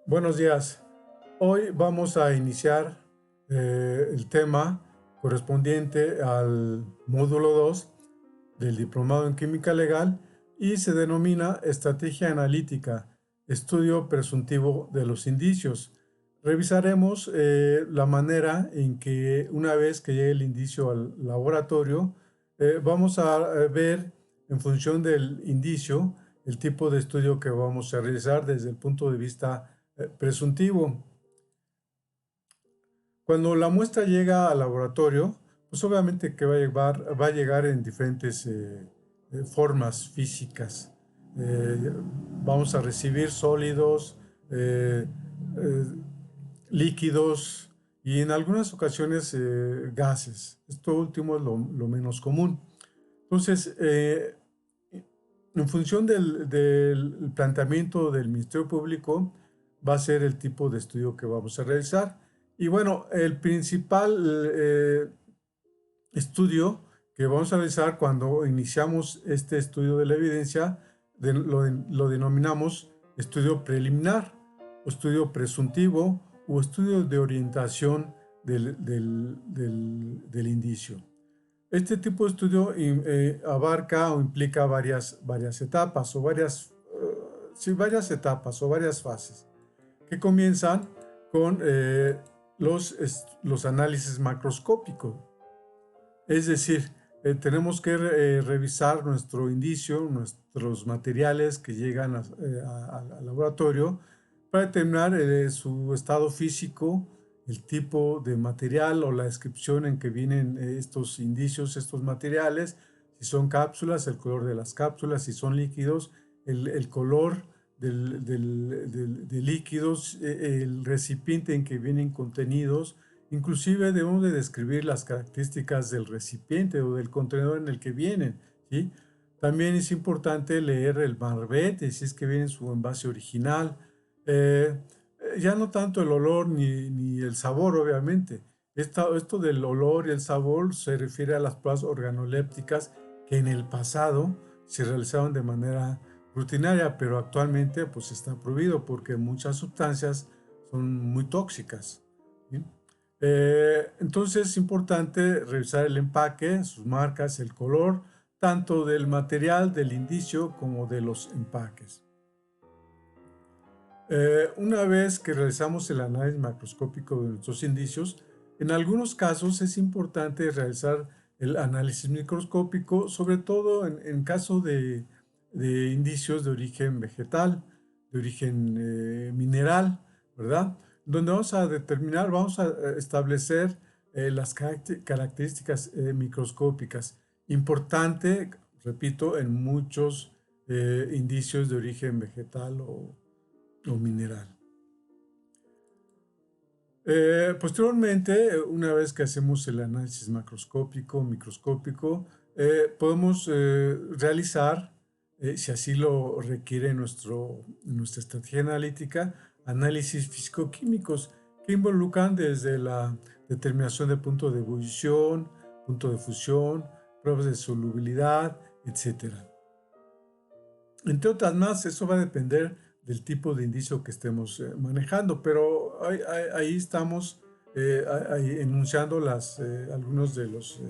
Buenos días. Hoy vamos a iniciar el tema correspondiente al módulo 2 del Diplomado en Química Legal y se denomina Estrategia Analítica, Estudio Presuntivo de los Indicios. Revisaremos la manera en que una vez que llegue el indicio al laboratorio, vamos a ver en función del indicio el tipo de estudio que vamos a realizar desde el punto de vista presuntivo. Cuando la muestra llega al laboratorio, pues obviamente que va a llegar en diferentes formas físicas. Eh, Vamos a recibir sólidos, eh, eh, líquidos y en algunas ocasiones gases. Esto último es lo menos común. Entonces, en función del planteamiento del Ministerio Público, va a ser el tipo de estudio que vamos a realizar. Y bueno, el principal estudio que vamos a realizar cuando iniciamos este estudio de la evidencia, lo denominamos estudio preliminar, o estudio presuntivo, o estudio de orientación del indicio. Este tipo de estudio abarca o implica varias etapas o varias etapas o varias fases que comienzan con los análisis macroscópicos. Es decir, tenemos que revisar nuestro indicio, nuestros materiales que llegan al laboratorio para determinar su estado físico, el tipo de material o la descripción en que vienen estos indicios, estos materiales, si son cápsulas, el color de las cápsulas, si son líquidos, el color de líquidos, el recipiente en que vienen contenidos. Inclusive debemos de describir las características del recipiente o del contenedor en el que vienen, ¿sí? También es importante leer el marbete, si es que viene en su envase original. Eh, ya no tanto el olor ni el sabor, obviamente. Esto del olor y el sabor se refiere a las pruebas organolépticas que en el pasado se realizaban de manera rutinaria, pero actualmente pues está prohibido porque muchas sustancias son muy tóxicas, ¿sí? Entonces es importante revisar el empaque, sus marcas, el color, tanto del material, del indicio, como de los empaques. Una vez que realizamos el análisis macroscópico de nuestros indicios, en algunos casos es importante realizar el análisis microscópico, sobre todo en caso de indicios de origen vegetal, de origen mineral, ¿verdad? Donde vamos a establecer las características microscópicas. Importante, repito, en muchos indicios de origen vegetal o mineral. Posteriormente, una vez que hacemos el análisis macroscópico, microscópico, podemos realizar, si así lo requiere nuestra estrategia analítica, análisis físico-químicos que involucran desde la determinación de punto de ebullición, punto de fusión, pruebas de solubilidad, etc. Entre otras más, eso va a depender del tipo de indicio que estemos manejando, pero ahí estamos ahí enunciando algunos de los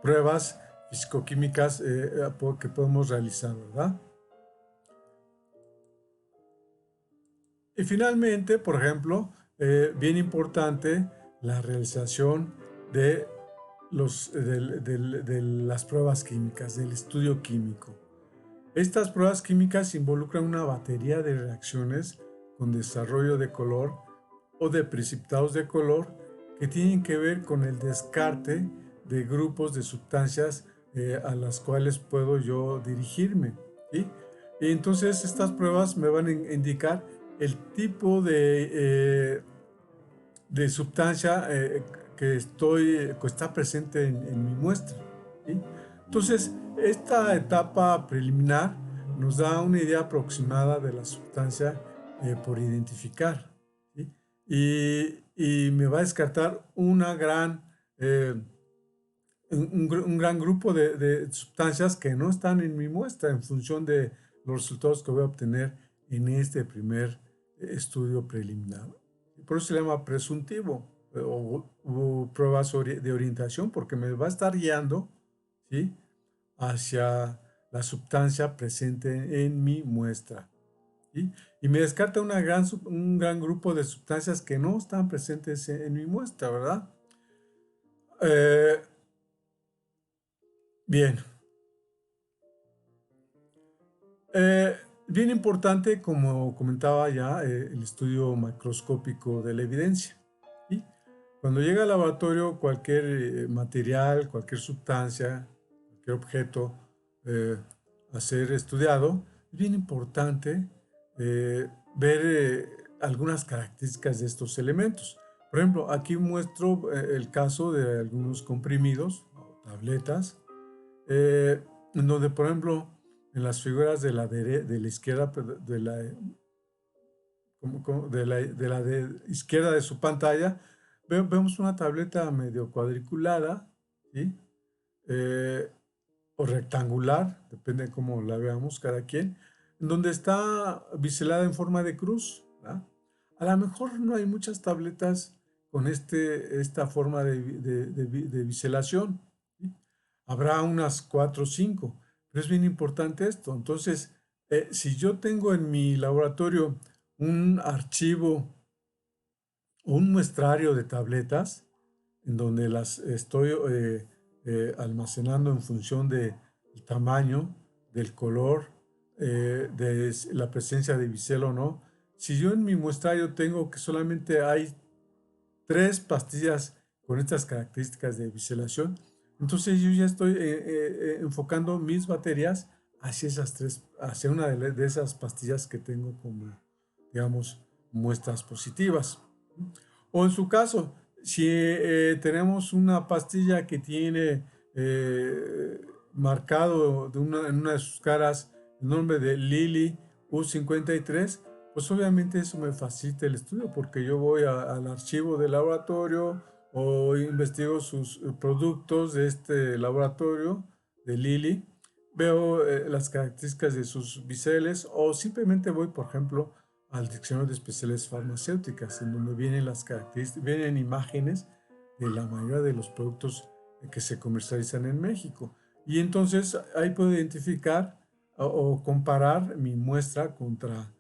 pruebas fisicoquímicas que podemos realizar, ¿verdad? Y finalmente, por ejemplo, bien importante la realización de, de las pruebas químicas, del estudio químico. Estas pruebas químicas involucran una batería de reacciones con desarrollo de color o de precipitados de color que tienen que ver con el descarte de grupos de sustancias a las cuales puedo yo dirigirme, ¿sí? Y entonces estas pruebas me van a indicar el tipo de sustancia que está presente en mi muestra, ¿sí? Entonces, esta etapa preliminar nos da una idea aproximada de la sustancia por identificar, ¿sí? Y me va a descartar un gran grupo de sustancias que no están en mi muestra en función de los resultados que voy a obtener en este primer estudio preliminar. Por eso se llama presuntivo o pruebas de orientación, porque me va a estar guiando, ¿sí?, hacia la sustancia presente en mi muestra, ¿sí? Y me descarta un gran grupo de sustancias que no están presentes en mi muestra, ¿verdad? Bien. Bien importante, como comentaba ya, el estudio macroscópico de la evidencia, ¿sí? Cuando llega al laboratorio, cualquier material, cualquier sustancia, cualquier objeto eh, a ser estudiado, es bien importante ver algunas características de estos elementos. Por ejemplo, aquí muestro el caso de algunos comprimidos o tabletas, en donde, por ejemplo, en las figuras de la izquierda, de izquierda de su pantalla, vemos una tableta medio cuadriculada, ¿sí? O rectangular, depende de cómo la veamos cada quien, en donde está biselada en forma de cruz, ¿verdad? A lo mejor no hay muchas tabletas con esta forma de biselación, ¿sí? Habrá unas 4 o 5, pero es bien importante esto. Entonces, si yo tengo en mi laboratorio un archivo o un muestrario de tabletas, en donde las estoy almacenando en función del tamaño, del color, de la presencia de bisel o no. Si yo en mi muestrario tengo que solamente hay 3 pastillas con estas características de biselación, entonces yo ya estoy enfocando mis baterías hacia hacia una de esas pastillas que tengo como, digamos, muestras positivas. O en su caso, si tenemos una pastilla que tiene marcado en una de sus caras el nombre de Lili U53, pues obviamente eso me facilita el estudio, porque yo voy al archivo del laboratorio o investigo sus productos de este laboratorio de Lili, veo las características de sus biseles, o simplemente voy, por ejemplo, al diccionario de especialidades farmacéuticas, en donde vienen las características, vienen imágenes de la mayoría de los productos que se comercializan en México. Y entonces ahí puedo identificar o comparar mi muestra contra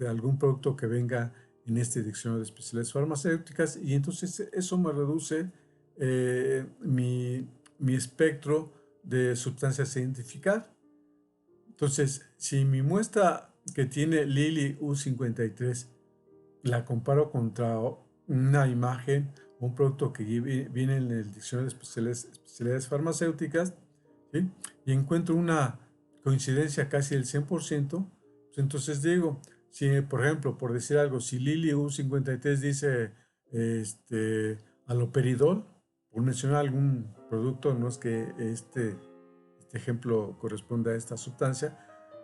algún producto que venga en este diccionario de especialidades farmacéuticas, y entonces eso me reduce mi espectro de sustancias a identificar. Entonces, si mi muestra que tiene Lili U53 la comparo contra una imagen, un producto que viene en el diccionario de especialidades farmacéuticas, ¿sí?, y encuentro una coincidencia casi del 100%, pues entonces digo, si por ejemplo, por decir algo, si Lili U53 dice aloperidol, por mencionar algún producto, no es que este ejemplo corresponda a esta sustancia,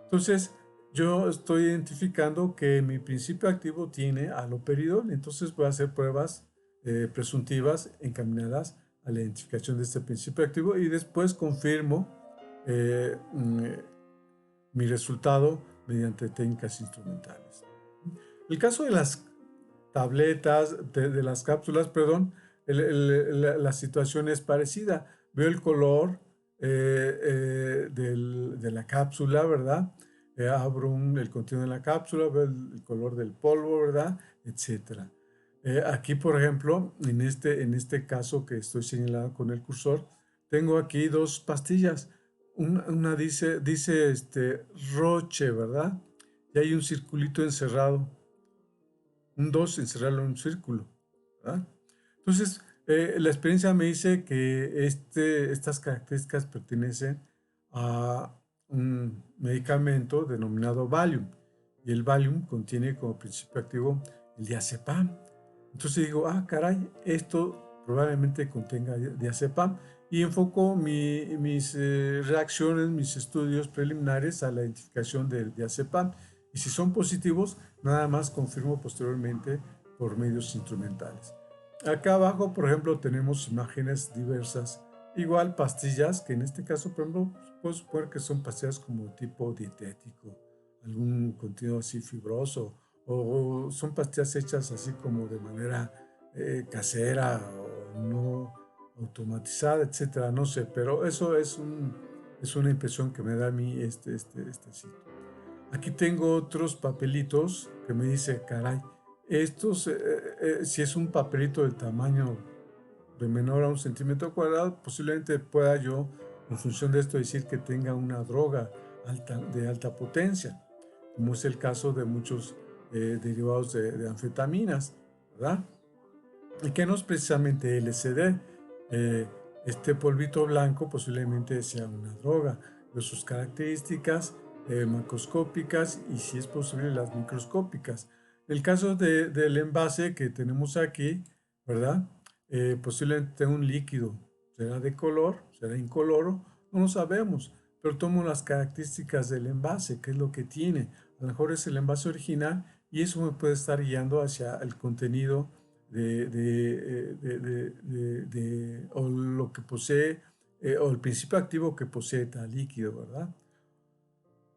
entonces yo estoy identificando que mi principio activo tiene aloperidol, entonces voy a hacer pruebas presuntivas encaminadas a la identificación de este principio activo, y después confirmo mi resultado mediante técnicas instrumentales. El caso de las tabletas, de las cápsulas, perdón, la situación es parecida. Veo el color de la cápsula, ¿verdad? Abro el contenido de la cápsula, veo el color del polvo, ¿verdad? Etcétera. Aquí, por ejemplo, en este caso que estoy señalando con el cursor, tengo aquí 2 pastillas. Una dice Roche, ¿verdad? Y hay un circulito encerrado. Un 2, encerrarlo en un círculo, ¿verdad? Entonces, la experiencia me dice que estas características pertenecen a un medicamento denominado Valium, y el Valium contiene como principio activo el diazepam. Entonces digo, caray, esto probablemente contenga diazepam, y enfoco mis reacciones, mis estudios preliminares a la identificación del diazepam, y si son positivos, nada más confirmo posteriormente por medios instrumentales. Acá abajo, por ejemplo, tenemos imágenes diversas, igual pastillas, que en este caso, por ejemplo, puedo suponer que son pastillas como tipo dietético, algún contenido así fibroso, o son pastillas hechas así como de manera casera o no automatizada, etcétera, no sé, pero eso es una impresión que me da a mí este sitio. Aquí tengo otros papelitos que me dice, caray, estos, si es un papelito del tamaño de menor a 1 centímetro cuadrado, posiblemente pueda yo, en función de esto, decir que tenga una droga de alta potencia, como es el caso de muchos derivados de anfetaminas, ¿verdad? Y que no es precisamente LSD. Eh, este polvito blanco posiblemente sea una droga, de sus características macroscópicas y, si es posible, las microscópicas. El caso del envase que tenemos aquí, ¿verdad? Posiblemente un líquido, será de color, será incoloro, no lo sabemos, pero tomo las características del envase, qué es lo que tiene. A lo mejor es el envase original y eso me puede estar guiando hacia el contenido o lo que posee, o el principio activo que posee tal líquido, ¿verdad?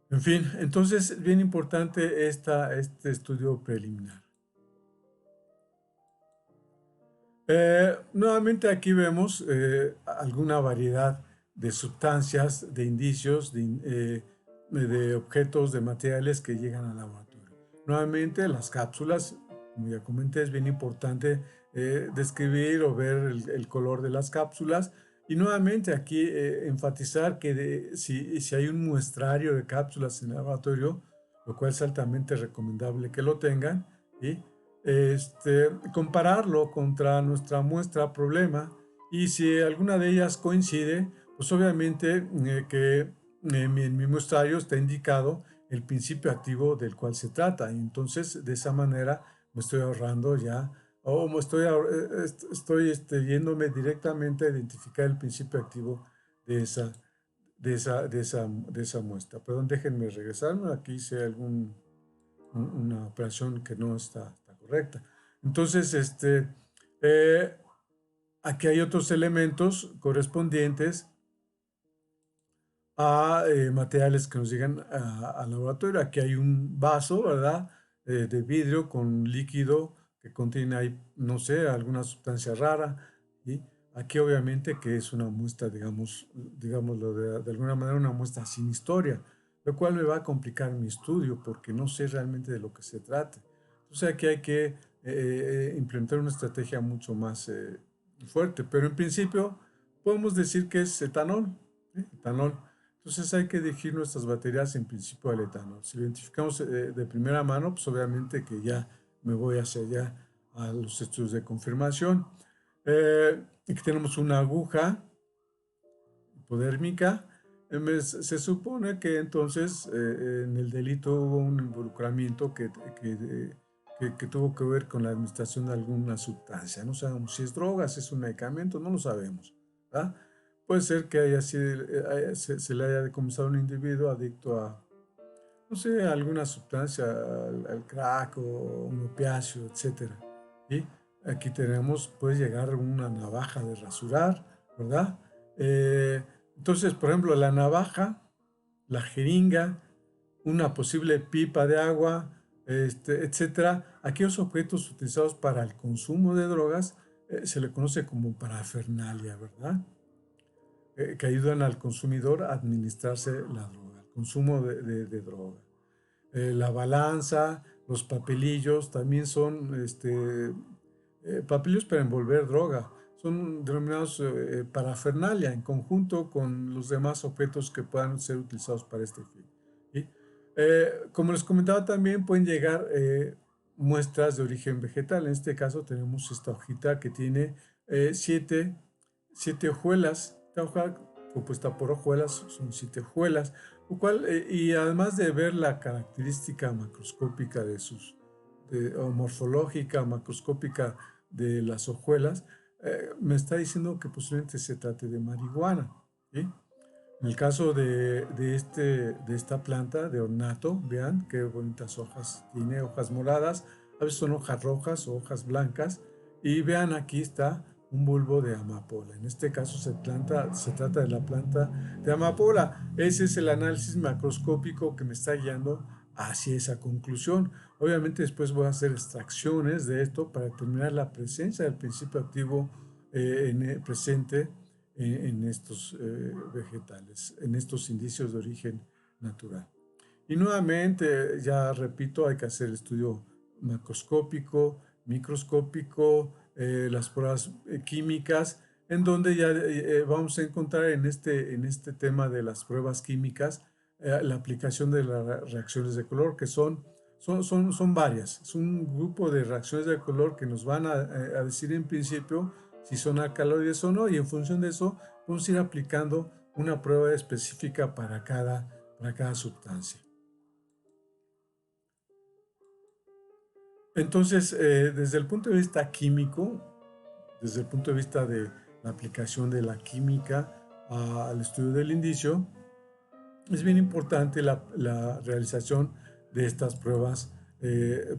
En fin, entonces es bien importante este estudio preliminar. Nuevamente aquí vemos alguna variedad de sustancias, de indicios, de objetos, de materiales que llegan al laboratorio. Nuevamente las cápsulas, como ya comenté, es bien importante describir o ver el color de las cápsulas. Y nuevamente aquí enfatizar que si hay un muestrario de cápsulas en el laboratorio, lo cual es altamente recomendable que lo tengan, ¿sí? Compararlo contra nuestra muestra problema, y si alguna de ellas coincide, pues obviamente en mi muestrario está indicado el principio activo del cual se trata, y entonces de esa manera me estoy ahorrando ya, o me estoy yéndome directamente a identificar el principio activo de esa muestra. Perdón, déjenme regresarme, aquí hice una operación que no está correcta. Entonces, eh, aquí hay otros elementos correspondientes a materiales que nos llegan al laboratorio. Aquí hay un vaso, ¿verdad? De vidrio con líquido que contiene ahí, no sé, alguna sustancia rara. ¿Sí? Aquí obviamente que es una muestra, digámoslo de alguna manera, una muestra sin historia, lo cual me va a complicar mi estudio porque no sé realmente de lo que se trata. Entonces aquí hay que implementar una estrategia mucho más fuerte, pero en principio podemos decir que es etanol. ¿Sí? Etanol. Entonces hay que dirigir nuestras baterías en principio al etanol. Si lo identificamos de primera mano, pues obviamente que ya me voy hacia allá a los estudios de confirmación. Aquí tenemos una aguja hipodérmica. Se supone que entonces en el delito hubo un involucramiento que tuvo que ver con la administración de alguna sustancia. No sabemos si es droga, si es un medicamento, no lo sabemos, ¿verdad? Puede ser que se le haya decomisado a un individuo adicto a, no sé, a alguna sustancia, al crack o un opiáceo, etcétera. Y aquí tenemos, puede llegar una navaja de rasurar, ¿verdad? Entonces, por ejemplo, la navaja, la jeringa, una posible pipa de agua, etcétera. Aquellos objetos utilizados para el consumo de drogas se le conoce como parafernalia, ¿verdad? Que ayudan al consumidor a administrarse la droga, el consumo de droga. La balanza, los papelillos, también son papelillos para envolver droga. Son denominados parafernalia en conjunto con los demás objetos que puedan ser utilizados para este fin. ¿Sí? Como les comentaba, también pueden llegar muestras de origen vegetal. En este caso tenemos esta hojita que tiene siete hojuelas. Esta hoja compuesta por hojuelas, son 7 hojuelas, lo cual, y además de ver la característica macroscópica o morfológica, macroscópica de las hojuelas, me está diciendo que posiblemente se trate de marihuana. ¿Sí? En el caso de esta planta de ornato, vean qué bonitas hojas tiene, hojas moradas, a veces son hojas rojas o hojas blancas, y vean aquí está un bulbo de amapola. En este caso se trata de la planta de amapola. Ese es el análisis macroscópico que me está guiando hacia esa conclusión. Obviamente después voy a hacer extracciones de esto para determinar la presencia del principio activo presente en estos vegetales, en estos indicios de origen natural. Y nuevamente, ya repito, hay que hacer estudio macroscópico, microscópico, las pruebas químicas, en donde ya vamos a encontrar en este tema de las pruebas químicas la aplicación de las reacciones de color, que son varias. Es un grupo de reacciones de color que nos van a decir en principio si son alcaloides o no, y en función de eso vamos a ir aplicando una prueba específica para cada sustancia. Entonces, desde el punto de vista químico, desde el punto de vista de la aplicación de la química al estudio del indicio, es bien importante la realización de estas pruebas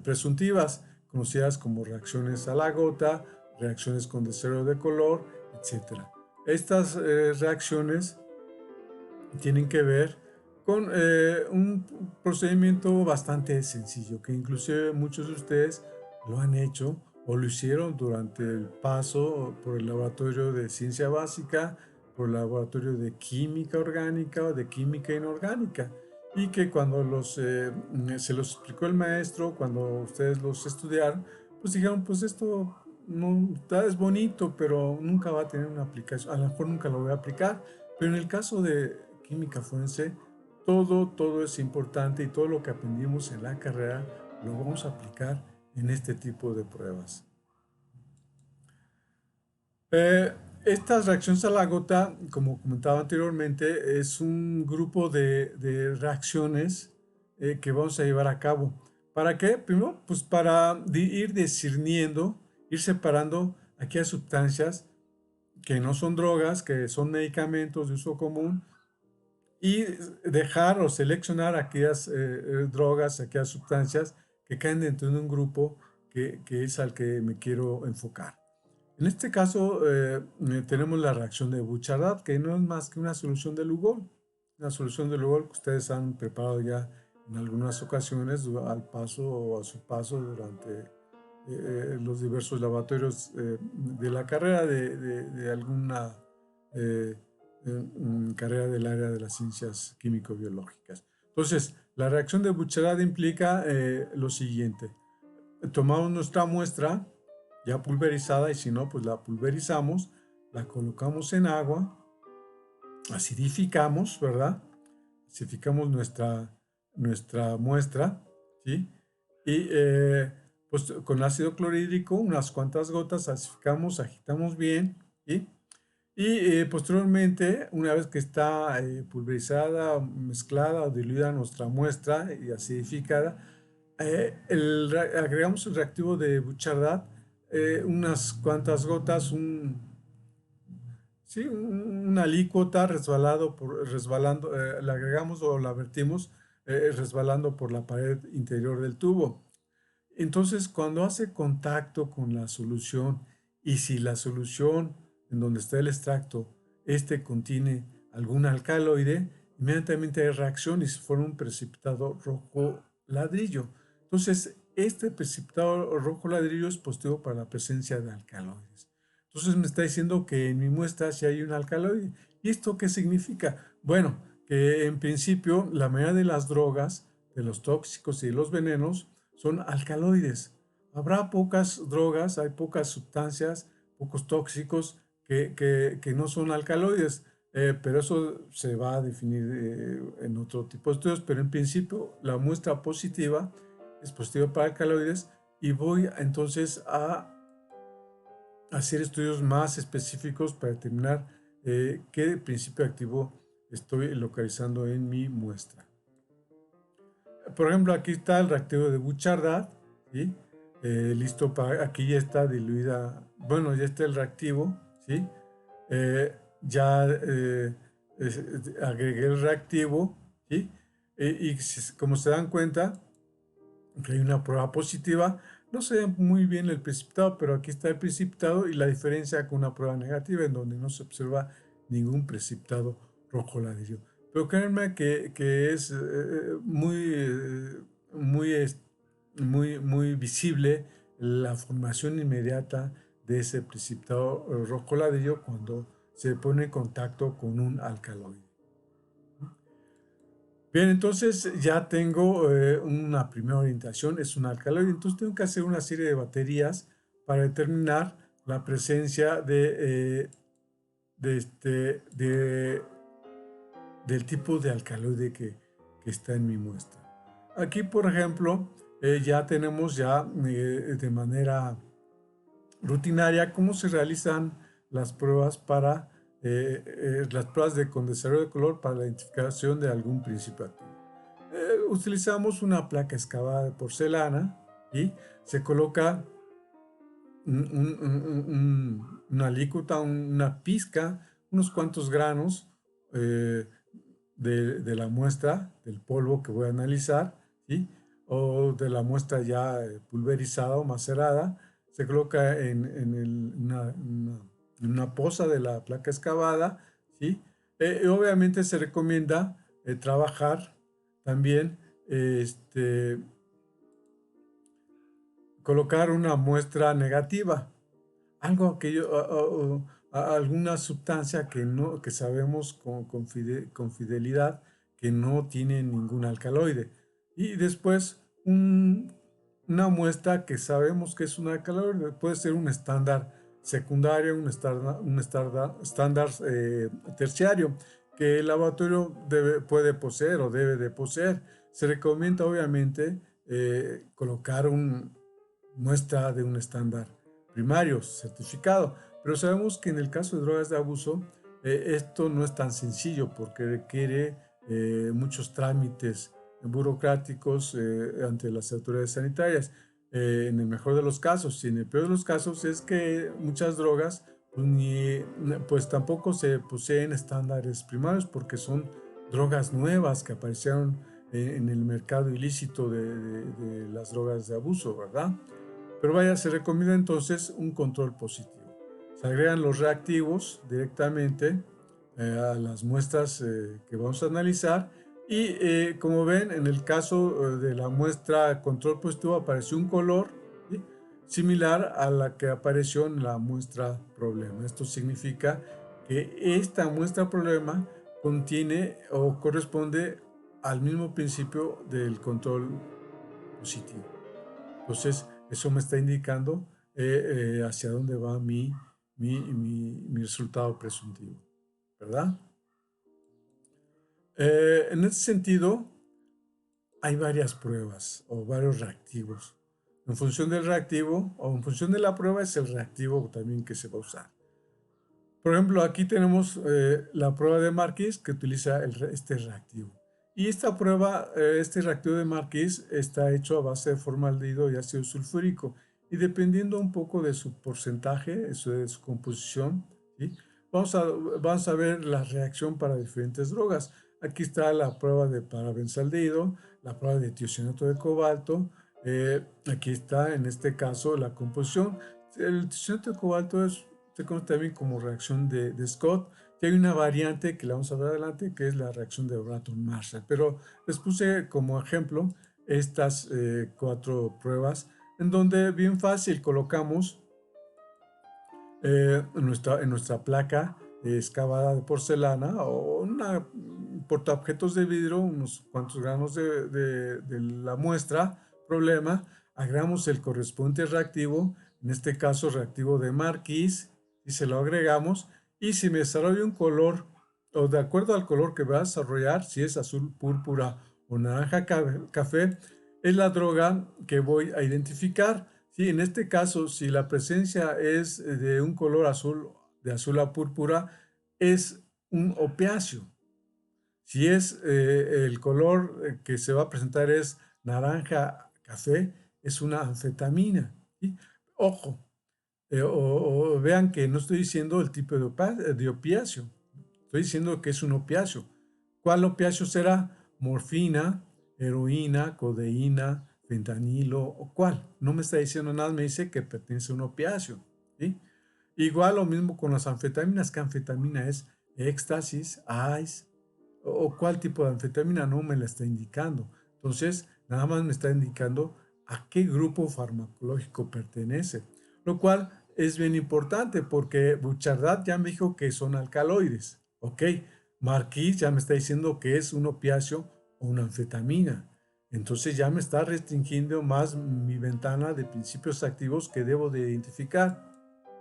presuntivas, conocidas como reacciones a la gota, reacciones con desero de color, etc. Estas reacciones tienen que ver con un procedimiento bastante sencillo, que inclusive muchos de ustedes lo han hecho o lo hicieron durante el paso por el laboratorio de ciencia básica, por el laboratorio de química orgánica o de química inorgánica, y que cuando se los explicó el maestro, cuando ustedes los estudiaron, pues dijeron, pues esto no es bonito, pero nunca va a tener una aplicación, a lo mejor nunca lo voy a aplicar. Pero en el caso de química forense, todo es importante, y todo lo que aprendimos en la carrera lo vamos a aplicar en este tipo de pruebas. Estas reacciones a la gota, como comentaba anteriormente, es un grupo de reacciones que vamos a llevar a cabo. ¿Para qué? Primero, pues para ir discerniendo, ir separando aquellas sustancias que no son drogas, que son medicamentos de uso común, y dejar o seleccionar aquellas drogas, aquellas sustancias que caen dentro de un grupo que es al que me quiero enfocar. En este caso tenemos la reacción de Bouchardat, que no es más que una solución de Lugol. Una solución de Lugol que ustedes han preparado ya en algunas ocasiones al paso o a su paso durante los diversos laboratorios de la carrera de alguna carrera del área de las ciencias químico-biológicas. Entonces, la reacción de Bouchardat implica lo siguiente. Tomamos nuestra muestra ya pulverizada, y si no, pues la pulverizamos, la colocamos en agua, acidificamos, ¿verdad? Acidificamos nuestra muestra, ¿sí? Y pues con ácido clorhídrico, unas cuantas gotas, acidificamos, agitamos bien, ¿sí? Y posteriormente, una vez que está pulverizada, mezclada o diluida nuestra muestra y acidificada, agregamos el reactivo de Bouchardat, unas cuantas gotas, una alícuota resbalando, la agregamos o la vertimos resbalando por la pared interior del tubo. Entonces, cuando hace contacto con la solución, y si la solución en donde está el extracto, contiene algún alcaloide, inmediatamente hay reacción y se forma un precipitado rojo ladrillo. Entonces, este precipitado rojo ladrillo es positivo para la presencia de alcaloides. Entonces me está diciendo que en mi muestra sí hay un alcaloide. ¿Y esto qué significa? Bueno, que en principio la mayoría de las drogas, de los tóxicos y de los venenos, son alcaloides. Habrá pocas drogas, hay pocas sustancias, pocos tóxicos que no son alcaloides, pero eso se va a definir en otro tipo de estudios. Pero en principio la muestra positiva es positiva para alcaloides, y voy entonces a hacer estudios más específicos para determinar qué principio activo estoy localizando en mi muestra. Por ejemplo, aquí está el reactivo de Bouchardat, ¿sí? Listo para, aquí ya está diluida, bueno, ya está el reactivo, ¿sí? Ya agregué el reactivo, ¿sí? Y como se dan cuenta, que hay una prueba positiva. No se ve muy bien el precipitado, pero aquí está el precipitado, y la diferencia con una prueba negativa en donde no se observa ningún precipitado rojo ladrillo. Pero créanme que es muy muy visible la formación inmediata de ese precipitado rojo ladrillo cuando se pone en contacto con un alcaloide. Bien, entonces ya tengo una primera orientación, es un alcaloide, entonces tengo que hacer una serie de baterías para determinar la presencia del tipo de alcaloide que está en mi muestra. Aquí, por ejemplo, ya tenemos de manera rutinaria cómo se realizan las pruebas las pruebas de condensador de color para la identificación de algún principio activo. Utilizamos una placa excavada de porcelana y se coloca una alícuota, una pizca, unos cuantos granos de la muestra, del polvo que voy a analizar, ¿sí? O de la muestra ya pulverizada o macerada, se coloca en una poza de la placa excavada, ¿sí? Obviamente se recomienda trabajar también, colocar una muestra negativa, algo que alguna sustancia que sabemos con fidelidad que no tiene ningún alcaloide. Y después una muestra que sabemos que es un alcaloide, puede ser un estándar secundario, un estándar terciario, que el laboratorio puede poseer o debe de poseer. Se recomienda obviamente colocar muestra de un estándar primario certificado, pero sabemos que en el caso de drogas de abuso esto no es tan sencillo porque requiere muchos trámites burocráticos ante las autoridades sanitarias. En el mejor de los casos, y en el peor de los casos es que muchas drogas pues tampoco se poseen estándares primarios porque son drogas nuevas que aparecieron en el mercado ilícito de las drogas de abuso, ¿verdad? Pero vaya, se recomienda entonces un control positivo. Se agregan los reactivos directamente a las muestras que vamos a analizar y como ven, en el caso de la muestra control positivo apareció un color, ¿sí?, similar a la que apareció en la muestra problema. Esto significa que esta muestra problema contiene o corresponde al mismo principio del control positivo. Entonces, eso me está indicando hacia dónde va mi resultado presuntivo, ¿verdad? En ese sentido, hay varias pruebas o varios reactivos. En función del reactivo o en función de la prueba es el reactivo también que se va a usar. Por ejemplo, aquí tenemos la prueba de Marquis que utiliza este reactivo. Y esta prueba, este reactivo de Marquis está hecho a base de formaldehído y ácido sulfúrico. Y dependiendo un poco de su porcentaje, de su composición, ¿sí?, vamos a ver la reacción para diferentes drogas. Aquí está la prueba de parabenzaldehído, la prueba de tiocianato de cobalto. Aquí está, en este caso, la composición. El tiocianato de cobalto se conoce también como reacción de Scott. Y hay una variante que la vamos a ver adelante, que es la reacción de Bratton-Marshall. Pero les puse como ejemplo estas 4 pruebas, en donde bien fácil colocamos en nuestra placa excavada de porcelana o una portaobjetos de vidrio, unos cuantos gramos de la muestra problema, agregamos el correspondiente reactivo, en este caso reactivo de Marquis, y se lo agregamos, y si me desarrolla un color, o de acuerdo al color que va a desarrollar, si es azul, púrpura o naranja café, es la droga que voy a identificar. Sí, en este caso, si la presencia es de un color azul, de azul a púrpura, es un opiáceo. Si es el color que se va a presentar es naranja café, es una anfetamina, ¿sí? Ojo, o vean que no estoy diciendo el tipo de opiáceo, estoy diciendo que es un opiáceo. ¿Cuál opiáceo será? Morfina, heroína, codeína, fentanilo o cuál. No me está diciendo nada, me dice que pertenece a un opiáceo, ¿sí? Igual lo mismo con las anfetaminas. ¿Qué anfetamina es? Éxtasis, ice o cuál tipo de anfetamina, no me la está indicando. Entonces, nada más me está indicando a qué grupo farmacológico pertenece, lo cual es bien importante porque Buchardat ya me dijo que son alcaloides, ok. Marquis ya me está diciendo que es un opiáceo o una anfetamina. Entonces ya me está restringiendo más mi ventana de principios activos que debo de identificar.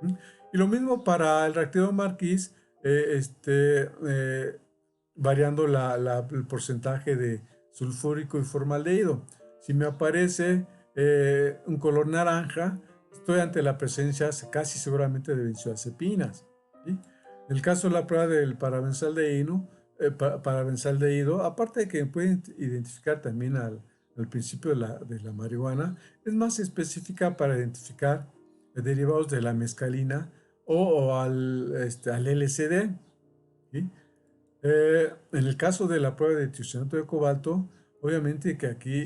¿Mm? Y lo mismo para el reactivo Marquis, variando el porcentaje de sulfúrico y formaldehído. Si me aparece un color naranja, estoy ante la presencia casi seguramente de benzodiazepinas. ¿Sí? En el caso de la prueba del parabenzaldehído, aparte de que pueden identificar también al principio de la marihuana, es más específica para identificar derivados de la mescalina o al LSD. ¿Sí? En el caso de la prueba de tiocianato de cobalto, obviamente que aquí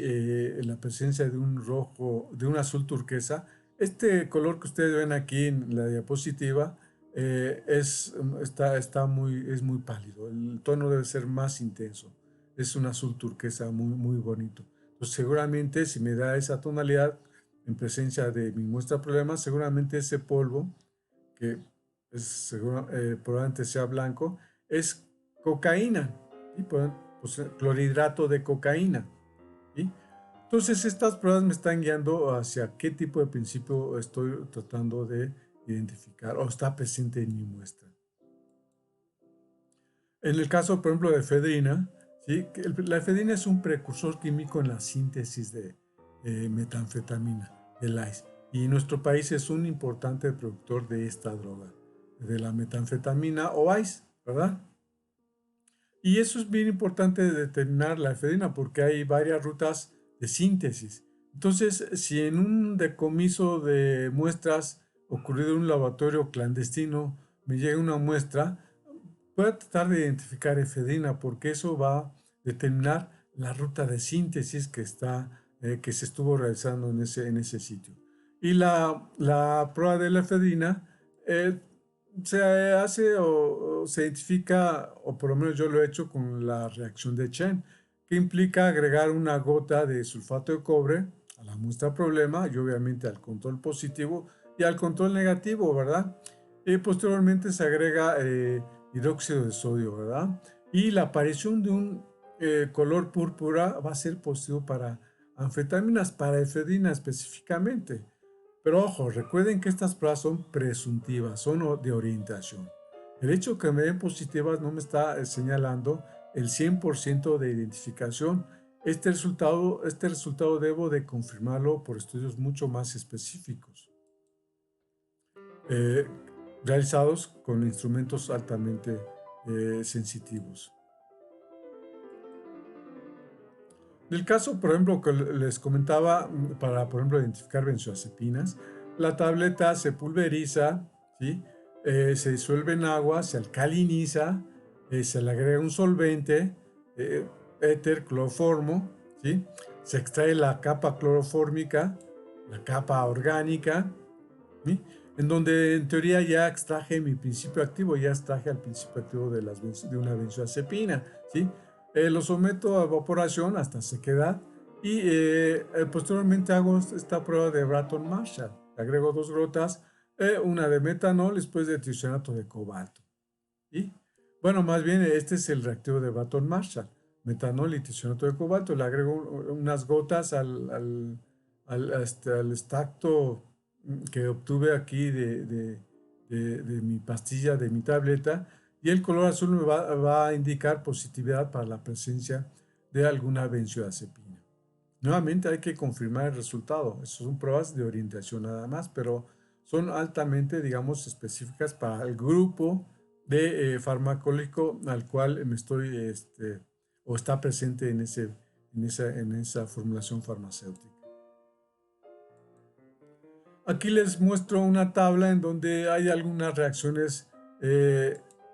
la presencia de un rojo, de un azul turquesa, este color que ustedes ven aquí en la diapositiva es muy pálido. El tono debe ser más intenso. Es un azul turquesa muy bonito. Entonces, seguramente si me da esa tonalidad en presencia de mi muestra problema, seguramente ese polvo, que probablemente sea blanco, es cocaína, ¿sí? Pues, clorhidrato de cocaína. ¿Sí? Entonces estas pruebas me están guiando hacia qué tipo de principio estoy tratando de identificar o está presente en mi muestra. En el caso, por ejemplo, de efedrina, ¿sí? La efedrina es un precursor químico en la síntesis de metanfetamina, del ICE. Y nuestro país es un importante productor de esta droga, de la metanfetamina o ICE, ¿verdad? Y eso es bien importante de determinar la efedrina porque hay varias rutas de síntesis. Entonces, si en un decomiso de muestras ocurrido en un laboratorio clandestino me llega una muestra, voy a tratar de identificar efedrina porque eso va a determinar la ruta de síntesis que se estuvo realizando en ese sitio. Y la prueba de la efedrina eh, se hace o se identifica, o por lo menos yo lo he hecho con la reacción de Chen, que implica agregar una gota de sulfato de cobre a la muestra problema y obviamente al control positivo y al control negativo, ¿verdad? Y posteriormente se agrega hidróxido de sodio, ¿verdad? Y la aparición de un color púrpura va a ser positivo para anfetaminas, para efedrina específicamente. Pero ojo, recuerden que estas pruebas son presuntivas, son de orientación. El hecho que me den positivas no me está señalando el 100% de identificación. Este resultado debo de confirmarlo por estudios mucho más específicos, eh, realizados con instrumentos altamente sensitivos. En el caso, por ejemplo, que les comentaba, para, por ejemplo, identificar benzodiazepinas, la tableta se pulveriza, ¿sí? Se disuelve en agua, se alcaliniza, se le agrega un solvente, eh, éter, cloroformo, ¿sí? Se extrae la capa clorofórmica, la capa orgánica, ¿sí? En donde en teoría ya extraje mi principio activo, ya extraje al principio activo de una benzodiazepina, ¿sí? Lo someto a evaporación hasta sequedad y posteriormente hago esta prueba de Bratton-Marshall. Agrego 2 gotas, una de metanol después de tiocianato de cobalto. ¿Sí? Bueno, más bien este es el reactivo de Bratton-Marshall, metanol y tiocianato de cobalto. Le agrego unas gotas al extracto que obtuve aquí de mi pastilla, de mi tableta, y el color azul me va a indicar positividad para la presencia de alguna benzodiazepina. Nuevamente hay que confirmar el resultado. Esas son pruebas de orientación nada más, pero son altamente, digamos, específicas para el grupo de farmacológico al cual me estoy, o está presente en esa formulación farmacéutica. Aquí les muestro una tabla en donde hay algunas reacciones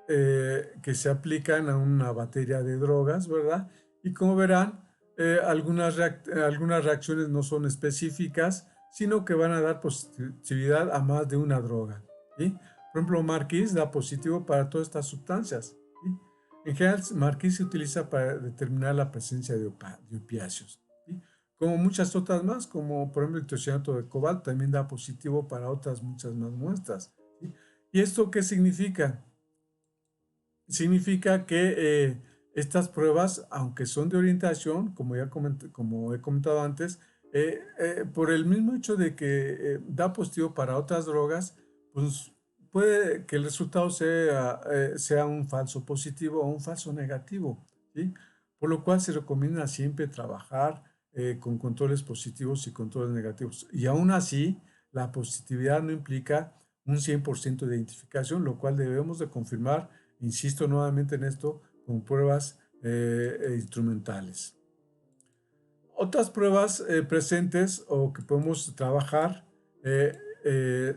que se aplican a una batería de drogas, ¿verdad? Y como verán, algunas reacciones no son específicas, sino que van a dar positividad a más de una droga, ¿sí? Por ejemplo, Marquis da positivo para todas estas sustancias, ¿sí? En general, Marquis se utiliza para determinar la presencia de opiáceos, ¿sí? como muchas otras más, como por ejemplo el tiocianato de cobalto, también da positivo para otras muchas más muestras, ¿sí? ¿Y esto qué significa? Significa que estas pruebas, aunque son de orientación, como he comentado antes, por el mismo hecho de que da positivo para otras drogas, pues puede que el resultado sea un falso positivo o un falso negativo, ¿sí? Por lo cual se recomienda siempre trabajar con controles positivos y controles negativos. Y aún así, la positividad no implica un 100% de identificación, lo cual debemos de confirmar, insisto nuevamente en esto, con pruebas instrumentales. Otras pruebas presentes o que podemos trabajar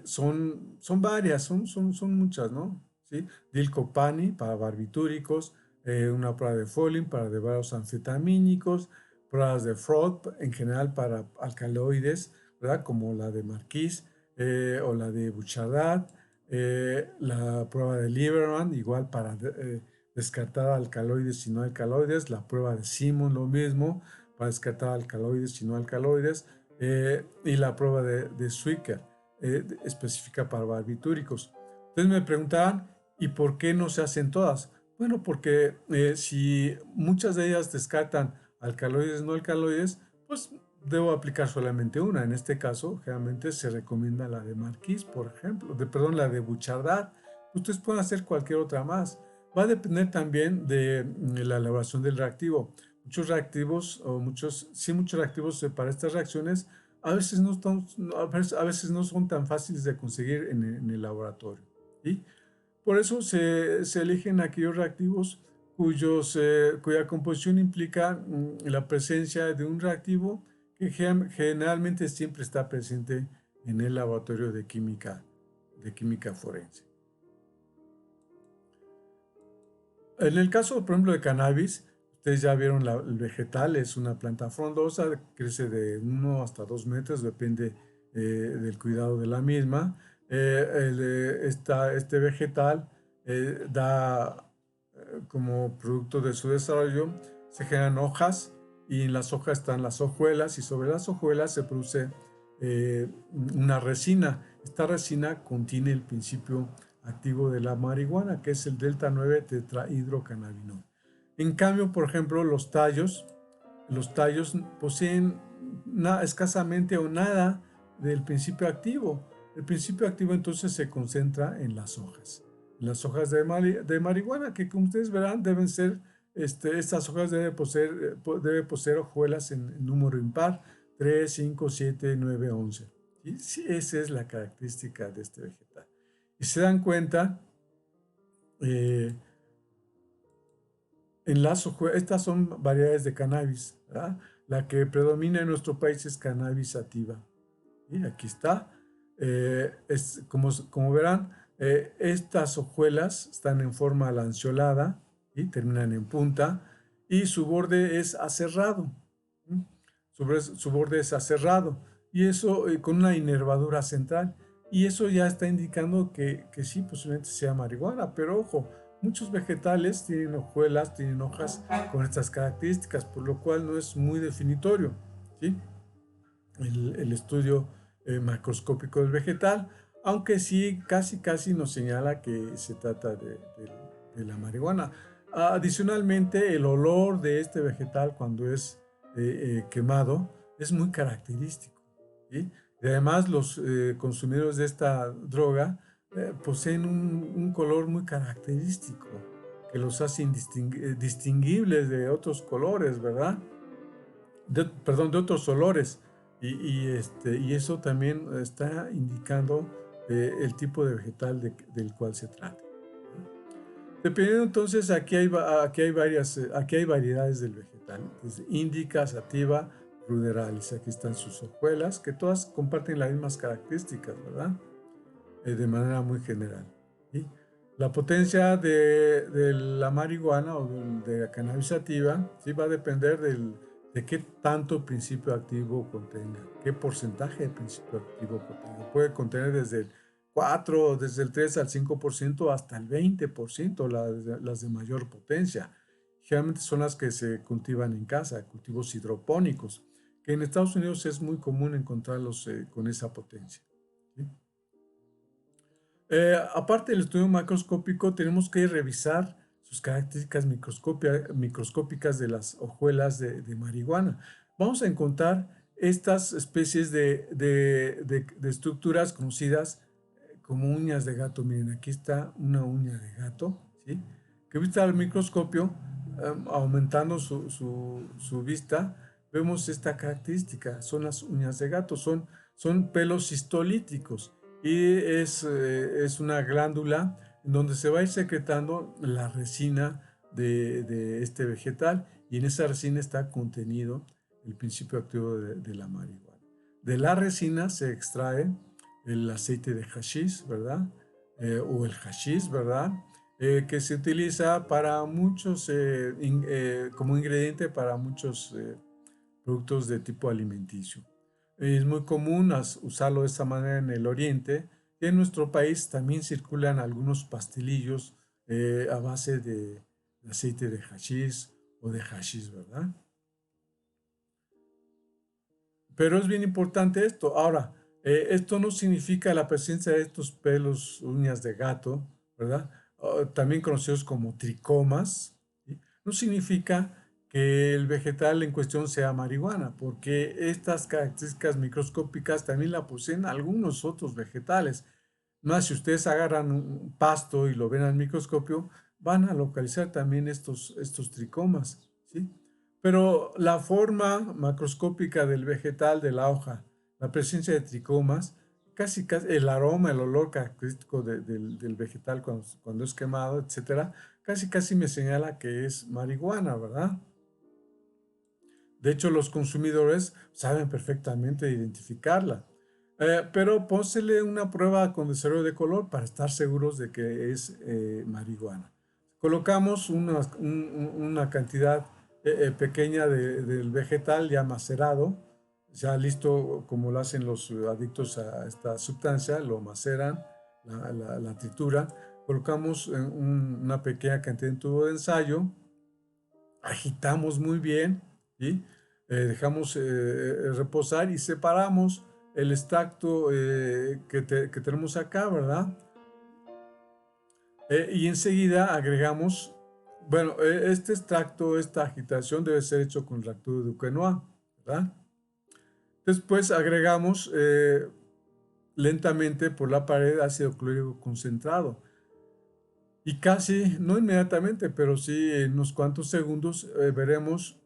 son varias, son muchas, ¿no? ¿Sí? Dilcopani para barbitúricos, una prueba de Folin para derivados anfetamínicos, pruebas de Freud en general para alcaloides, ¿verdad? Como la de Marquis o la de Bouchardat, la prueba de Lieberman, igual para descartar alcaloides y no alcaloides, la prueba de Simon, lo mismo, para descartar alcaloides y no alcaloides, y la prueba de Zwicker, específica para barbitúricos. Entonces me preguntaban, ¿y por qué no se hacen todas? Bueno, porque si muchas de ellas descartan alcaloides no alcaloides, pues debo aplicar solamente una. En este caso, generalmente se recomienda la de Marquis, por ejemplo, la de Bouchardat. Ustedes pueden hacer cualquier otra más. Va a depender también de la elaboración del reactivo. Muchos reactivos o muchos reactivos para estas reacciones a veces a veces no son tan fáciles de conseguir en el laboratorio, ¿sí? Por eso se eligen aquellos reactivos cuya composición implica la presencia de un reactivo que generalmente siempre está presente en el laboratorio de química forense. En el caso, por ejemplo, de cannabis, ustedes ya vieron el vegetal, es una planta frondosa, crece de 1 hasta 2 metros, depende del cuidado de la misma. Este vegetal da como producto de su desarrollo, se generan hojas y en las hojas están las hojuelas y sobre las hojuelas se produce una resina. Esta resina contiene el principio activo de la marihuana, que es el delta 9 tetrahidrocannabinol. En cambio, por ejemplo, los tallos poseen escasamente o nada del principio activo. El principio activo entonces se concentra en las hojas. Las hojas de marihuana, que como ustedes verán, deben ser, estas hojas deben poseer hojuelas en número impar, 3, 5, 7, 9, 11. ¿Sí? Sí, esa es la característica de este vegetal. Y se dan cuenta, estas son variedades de cannabis, ¿verdad? La que predomina en nuestro país es cannabis sativa. Y aquí está. Como verán, estas hojuelas están en forma lanceolada y terminan en punta y su borde es aserrado. Su borde es aserrado y eso con una inervadura central. Y eso ya está indicando que sí, posiblemente sea marihuana, pero ojo, muchos vegetales tienen hojuelas, tienen hojas con estas características, por lo cual no es muy definitorio, ¿sí? El estudio macroscópico del vegetal, aunque sí casi nos señala que se trata de la marihuana. Adicionalmente, el olor de este vegetal cuando es quemado es muy característico, ¿sí? Y además los consumidores de esta droga poseen un color muy característico que los hace distinguibles de otros colores, ¿verdad? Perdón, de otros olores. Y eso también está indicando el tipo de vegetal del cual se trata. Dependiendo entonces, aquí hay variedades del vegetal. Entonces, indica, sativa, ruderalis. Aquí están sus hojuelas, que todas comparten las mismas características, ¿verdad? De manera muy general. ¿Sí? La potencia de la marihuana o de la cannabis sativa, ¿sí? Va a depender de qué tanto principio activo contenga, qué porcentaje de principio activo contenga. Puede contener desde el 4, desde el 3 al 5% hasta el 20%, las de mayor potencia. Generalmente son las que se cultivan en casa, cultivos hidropónicos, que en Estados Unidos es muy común encontrarlos con esa potencia. ¿Sí? Aparte del estudio macroscópico, tenemos que revisar sus características microscópicas de las hojuelas de marihuana. Vamos a encontrar estas especies de estructuras conocidas como uñas de gato. Miren, aquí está una uña de gato, ¿sí? Que vista al microscopio, aumentando su vista, vemos esta característica. Son las uñas de gato, son pelos histolíticos y es una glándula en donde se va a ir secretando la resina de este vegetal, y en esa resina está contenido el principio activo de la marihuana. De la resina se extrae el aceite de hashish, ¿verdad? O el hashish, ¿verdad? Que se utiliza para muchos, como ingrediente para muchos productos de tipo alimenticio. Es muy común usarlo de esta manera en el oriente, y en nuestro país también circulan algunos pastelillos a base de aceite de hashish o de hashish, ¿verdad? Pero es bien importante esto. Ahora, esto no significa la presencia de estos pelos, uñas de gato, ¿verdad? También conocidos como tricomas, ¿sí? No significa que el vegetal en cuestión sea marihuana, porque estas características microscópicas también la poseen algunos otros vegetales. Más si ustedes agarran un pasto y lo ven al microscopio, van a localizar también estos tricomas, ¿sí? Pero la forma macroscópica del vegetal, de la hoja, la presencia de tricomas, casi el aroma, el olor característico del vegetal cuando es quemado, etcétera, casi me señala que es marihuana, ¿verdad? De hecho, los consumidores saben perfectamente identificarla. Pero pónsele una prueba con desarrollo de color para estar seguros de que es marihuana. Colocamos una cantidad pequeña del vegetal ya macerado, ya listo como lo hacen los adictos a esta sustancia, lo maceran, la trituran. Colocamos una pequeña cantidad en tubo de ensayo, agitamos muy bien, ¿sí? Dejamos reposar y separamos el extracto que tenemos acá, ¿verdad? Y enseguida agregamos, bueno, este extracto, esta agitación debe ser hecho con reactor de Duquesnoy, ¿verdad? Después agregamos lentamente por la pared ácido clorhídrico concentrado. Y casi, no inmediatamente, pero sí en unos cuantos segundos veremos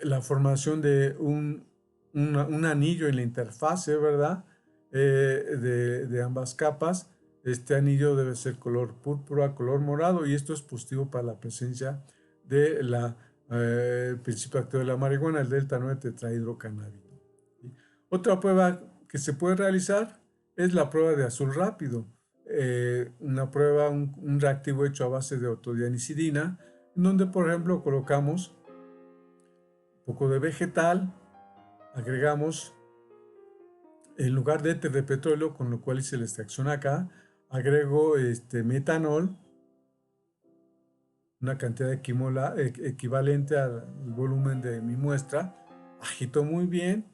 la formación de un anillo en la interfase, ¿verdad? De ambas capas. Este anillo debe ser color púrpura, color morado, y esto es positivo para la presencia de principio activo de la marihuana, el delta 9 tetrahidrocannabido. ¿Sí? Otra prueba que se puede realizar es la prueba de azul rápido. Una prueba, un reactivo hecho a base de autodianicidina, en donde, por ejemplo, colocamos un poco de vegetal, agregamos, en lugar de éter de petróleo, con lo cual hice la extracción acá, agrego metanol, una cantidad equivalente al volumen de mi muestra, agito muy bien,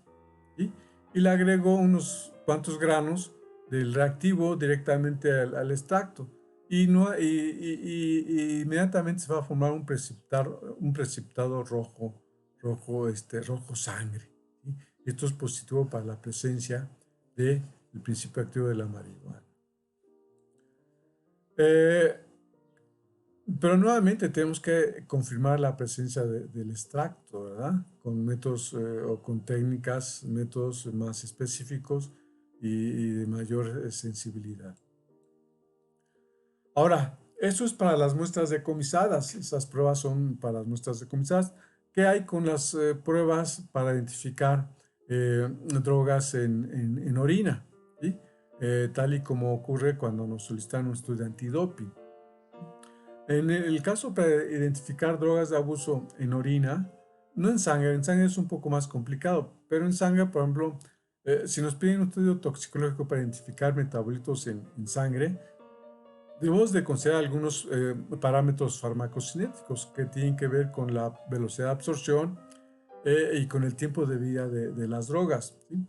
¿sí? Y le agrego unos cuantos granos del reactivo directamente al extracto. Y, no, y inmediatamente se va a formar un precipitado rojo sangre, ¿sí? Esto es positivo para la presencia del principio activo de la marihuana. Pero nuevamente tenemos que confirmar la presencia del extracto, ¿verdad? Con métodos o con técnicas, métodos más específicos y de mayor sensibilidad. Ahora, eso es para las muestras decomisadas. Esas pruebas son para las muestras decomisadas. ¿Qué hay con las pruebas para identificar drogas en orina? ¿Sí? Tal y como ocurre cuando nos solicitan un estudio de antidoping. En el caso para identificar drogas de abuso en orina, no en sangre es un poco más complicado, pero en sangre, por ejemplo, si nos piden un estudio toxicológico para identificar metabolitos en sangre, debemos de considerar algunos parámetros farmacocinéticos que tienen que ver con la velocidad de absorción, y con el tiempo de vida de las drogas, ¿sí?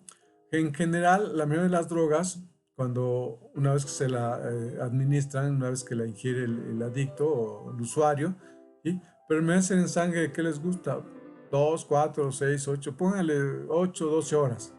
En general, la mayoría de las drogas, cuando una vez que se la administran, una vez que la ingiere el adicto o el usuario, ¿sí? Permanecen en sangre, ¿qué les gusta? 2, 4, 6, 8, pónganle 8, 12 horas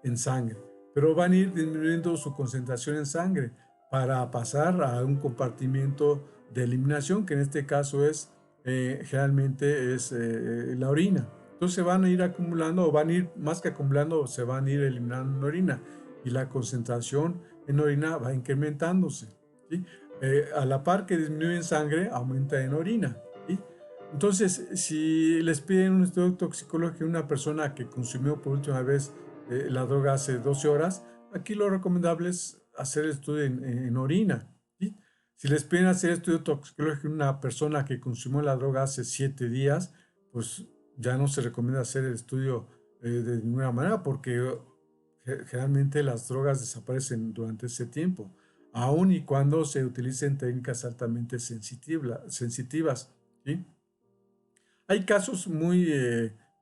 en sangre, pero van a ir disminuyendo su concentración en sangre para pasar a un compartimiento de eliminación, que en este caso es, generalmente es la orina. Entonces se van a ir acumulando, o van a ir, más que acumulando, se van a ir eliminando en orina, y la concentración en orina va incrementándose, ¿sí? A la par que disminuye en sangre, aumenta en orina, ¿sí? Entonces, si les piden un estudio toxicológico a una persona que consumió por última vez la droga hace 12 horas, aquí lo recomendable es hacer el estudio en orina, ¿sí? Si les piden hacer estudio toxicológico en una persona que consumió la droga hace 7 días, pues ya no se recomienda hacer el estudio de ninguna manera, porque generalmente las drogas desaparecen durante ese tiempo, aun y cuando se utilicen técnicas altamente sensitivas, ¿sí? Hay casos muy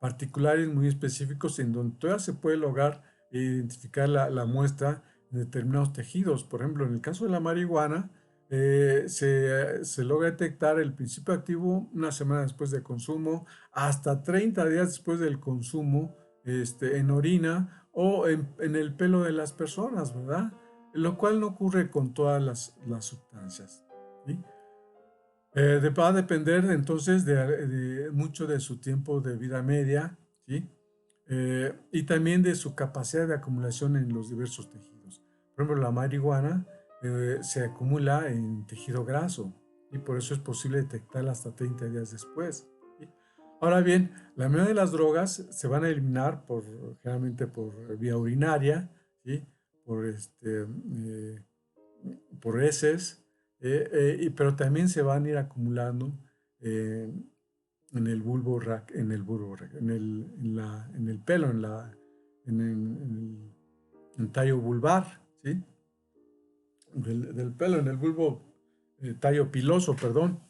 particulares, muy específicos, en donde todavía se puede lograr identificar la muestra en determinados tejidos. Por ejemplo, en el caso de la marihuana, se logra detectar el principio activo una semana después del consumo, hasta 30 días después del consumo, en orina o en el pelo de las personas, ¿verdad? Lo cual no ocurre con todas las sustancias, ¿sí? Va a depender entonces de mucho de su tiempo de vida media, ¿sí? Y también de su capacidad de acumulación en los diversos tejidos. Por ejemplo, la marihuana se acumula en tejido graso, y por eso es posible detectarla hasta 30 días después, ¿sí? Ahora bien, la mayoría de las drogas se van a eliminar generalmente por vía urinaria, ¿sí? Por, por heces, pero también se van a ir acumulando eh, en el bulbo, en el pelo, en el tallo vulvar, ¿sí? Del pelo, en el bulbo, tallo piloso, perdón,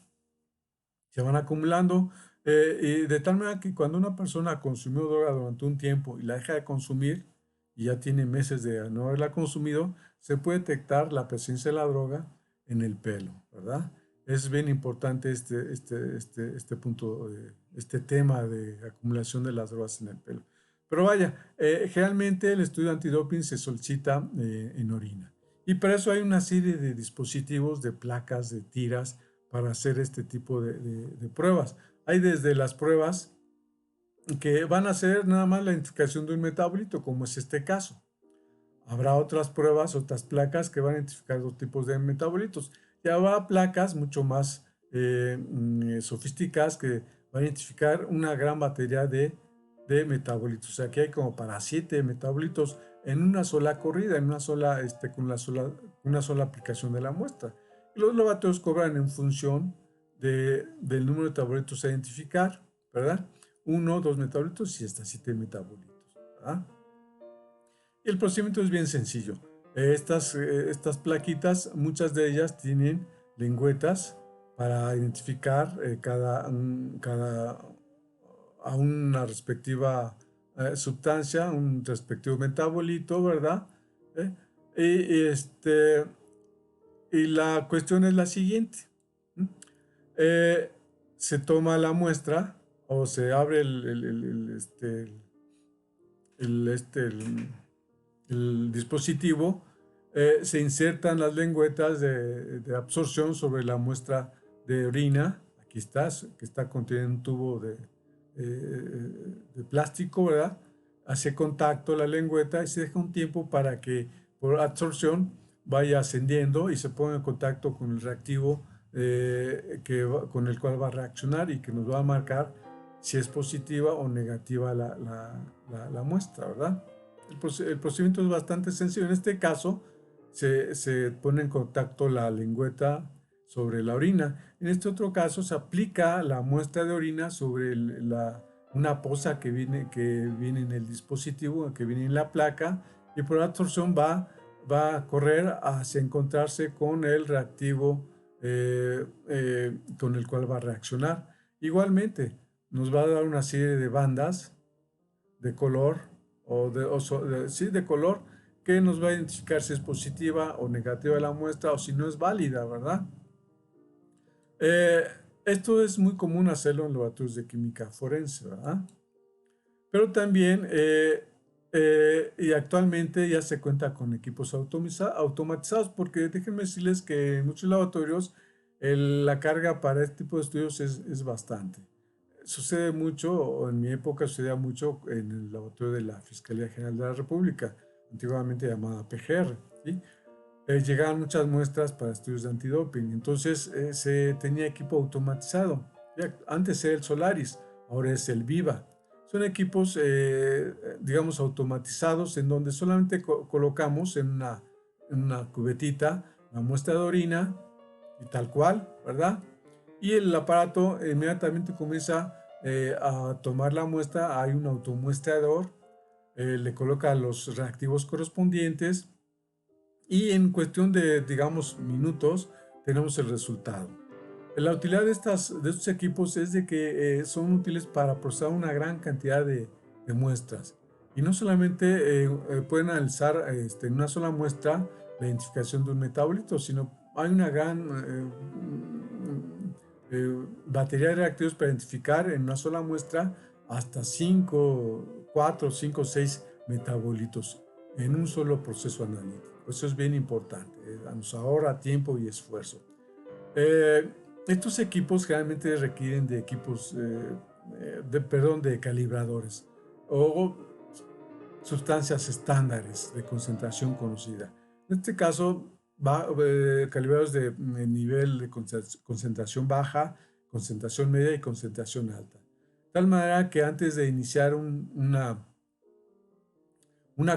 se van acumulando, y de tal manera que cuando una persona consumió droga durante un tiempo y la deja de consumir, y ya tiene meses de no haberla consumido, se puede detectar la presencia de la droga en el pelo, ¿verdad? Es bien importante este punto, este tema de acumulación de las drogas en el pelo. Pero vaya, generalmente el estudio antidoping se solicita en orina. Y para eso hay una serie de dispositivos, de placas, de tiras, para hacer este tipo de pruebas. Hay desde las pruebas que van a hacer nada más la identificación de un metabolito, como es este caso. Habrá otras pruebas, otras placas que van a identificar dos tipos de metabolitos. Y habrá placas mucho más sofisticadas que van a identificar una gran batería de metabolitos. O sea, que hay como para 7 metabolitos en una sola corrida, en una sola aplicación de la muestra. Y los laboratorios cobran en función del número de metabolitos a identificar, ¿verdad? 1, 2 metabolitos y hasta 7 metabolitos, ¿verdad? Y el procedimiento es bien sencillo. Estas plaquitas, muchas de ellas tienen lengüetas para identificar a una respectiva sustancia, un respectivo metabolito, ¿verdad? ¿Eh? Y la cuestión es la siguiente. ¿Mm? Eh, Se toma la muestra o se abre el dispositivo, se insertan las lengüetas de absorción sobre la muestra de orina. Aquí está, que está contenida en un tubo de plástico, ¿verdad? Hace contacto la lengüeta y se deja un tiempo para que por absorción vaya ascendiendo y se ponga en contacto con el reactivo con el cual va a reaccionar y que nos va a marcar si es positiva o negativa la muestra, ¿verdad? El procedimiento es bastante sencillo. En este caso, se pone en contacto la lengüeta sobre la orina. En este otro caso, se aplica la muestra de orina sobre una poza que viene en el dispositivo, que viene en la placa, y por absorción va a correr hacia encontrarse con el reactivo con el cual va a reaccionar. Igualmente, nos va a dar una serie de bandas de color sí, de color, que nos va a identificar si es positiva o negativa la muestra o si no es válida, ¿verdad? Eh, Esto es muy común hacerlo en laboratorios de química forense, ¿verdad? Pero también, y actualmente ya se cuenta con equipos automatizados, porque déjenme decirles que en muchos laboratorios la carga para este tipo de estudios es bastante. Sucede mucho, o en mi época sucedía mucho en el laboratorio de la Fiscalía General de la República, antiguamente llamada PGR, ¿sí? Llegaban muchas muestras para estudios de antidoping, entonces se tenía equipo automatizado. Antes era el Solaris, ahora es el Viva. Son equipos, digamos, automatizados en donde solamente colocamos en una cubetita la muestra de orina y tal cual, ¿verdad? Y el aparato inmediatamente comienza a tomar la muestra, hay un automuestreador, le coloca los reactivos correspondientes y en cuestión de, digamos, minutos, tenemos el resultado. La utilidad de estos equipos es de que son útiles para procesar una gran cantidad de muestras. Y no solamente pueden analizar en una sola muestra la identificación de un metabolito, sino hay una gran batería de reactivos para identificar en una sola muestra hasta 5, 4, 5, 6 metabolitos en un solo proceso analítico. Eso es bien importante, nos ahorra tiempo y esfuerzo. Estos equipos generalmente requieren de equipos, de calibradores o sustancias estándares de concentración conocida. En este caso, calibradores de nivel de concentración baja, concentración media y concentración alta. De tal manera que antes de iniciar una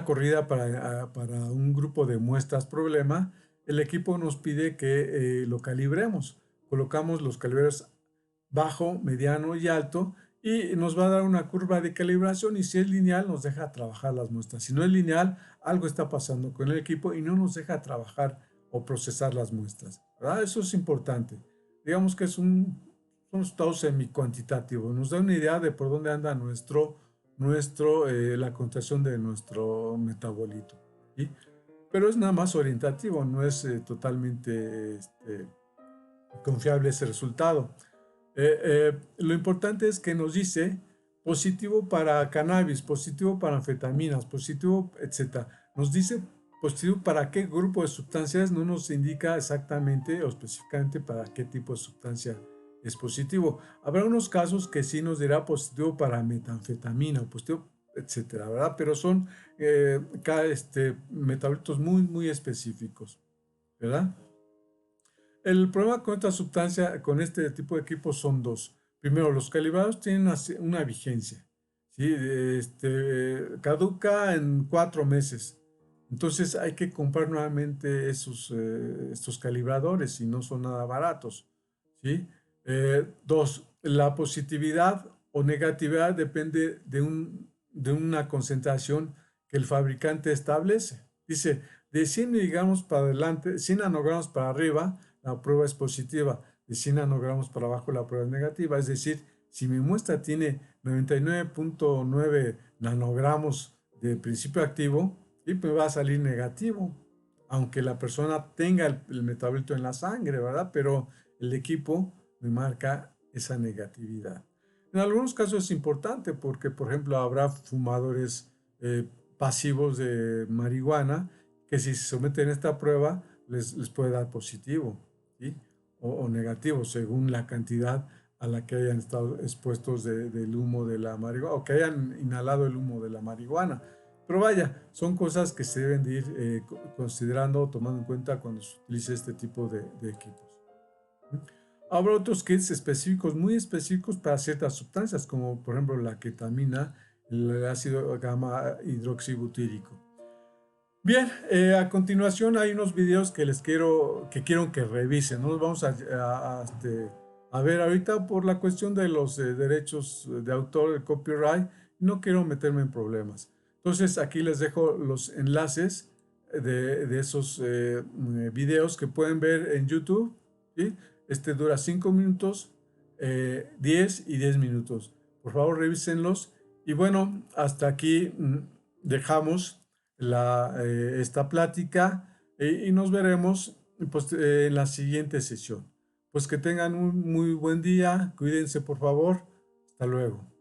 corrida para un grupo de muestras problema, el equipo nos pide que lo calibremos. Colocamos los calibradores bajo, mediano y alto y nos va a dar una curva de calibración y si es lineal nos deja trabajar las muestras. Si no es lineal, algo está pasando con el equipo y no nos deja trabajar o procesar las muestras, ¿verdad? Eso es importante. Digamos que son resultados semi-cuantitativos. Nos da una idea de por dónde anda la concentración de nuestro metabolito, ¿sí? Pero es nada más orientativo, no es totalmente confiable ese resultado. Lo importante es que nos dice positivo para cannabis, positivo para anfetaminas, positivo, etc. Nos dice positivo para qué grupo de sustancias, no nos indica exactamente o específicamente para qué tipo de sustancia es positivo. Habrá unos casos que sí nos dirá positivo para metanfetamina, positivo, etcétera, ¿verdad? Pero son metabolitos muy, muy específicos, ¿verdad? El problema con esta sustancia, con este tipo de equipos son dos. Primero, los calibrados tienen una vigencia, ¿sí? Caduca en 4 meses. Entonces hay que comprar nuevamente estos calibradores y no son nada baratos, ¿sí? Dos, la positividad o negatividad depende de una concentración que el fabricante establece. Dice, de 100 miligramos para adelante, 100 nanogramos para arriba, la prueba es positiva. De 100 nanogramos para abajo, la prueba es negativa. Es decir, si mi muestra tiene 99.9 nanogramos de principio activo, y me va a salir negativo, aunque la persona tenga el metabolito en la sangre, ¿verdad? Pero el equipo me marca esa negatividad. En algunos casos es importante porque, por ejemplo, habrá fumadores pasivos de marihuana que si se someten a esta prueba les puede dar positivo, ¿sí? O negativo según la cantidad a la que hayan estado expuestos del humo de la marihuana o que hayan inhalado el humo de la marihuana. Pero vaya, son cosas que se deben de ir considerando, tomando en cuenta cuando se utilice este tipo de equipos. Habrá otros kits específicos, muy específicos para ciertas sustancias, como por ejemplo la ketamina, el ácido gamma hidroxibutírico. Bien, a continuación hay unos videos que quiero que revisen, ¿no? Los vamos a ver ahorita por la cuestión de los derechos de autor, el copyright, no quiero meterme en problemas. Entonces aquí les dejo los enlaces de esos videos que pueden ver en YouTube, ¿sí? Dura 5 minutos, 10 y 10 minutos. Por favor, revísenlos. Y bueno, hasta aquí dejamos esta plática y nos veremos pues, en la siguiente sesión. Pues que tengan un muy buen día. Cuídense, por favor. Hasta luego.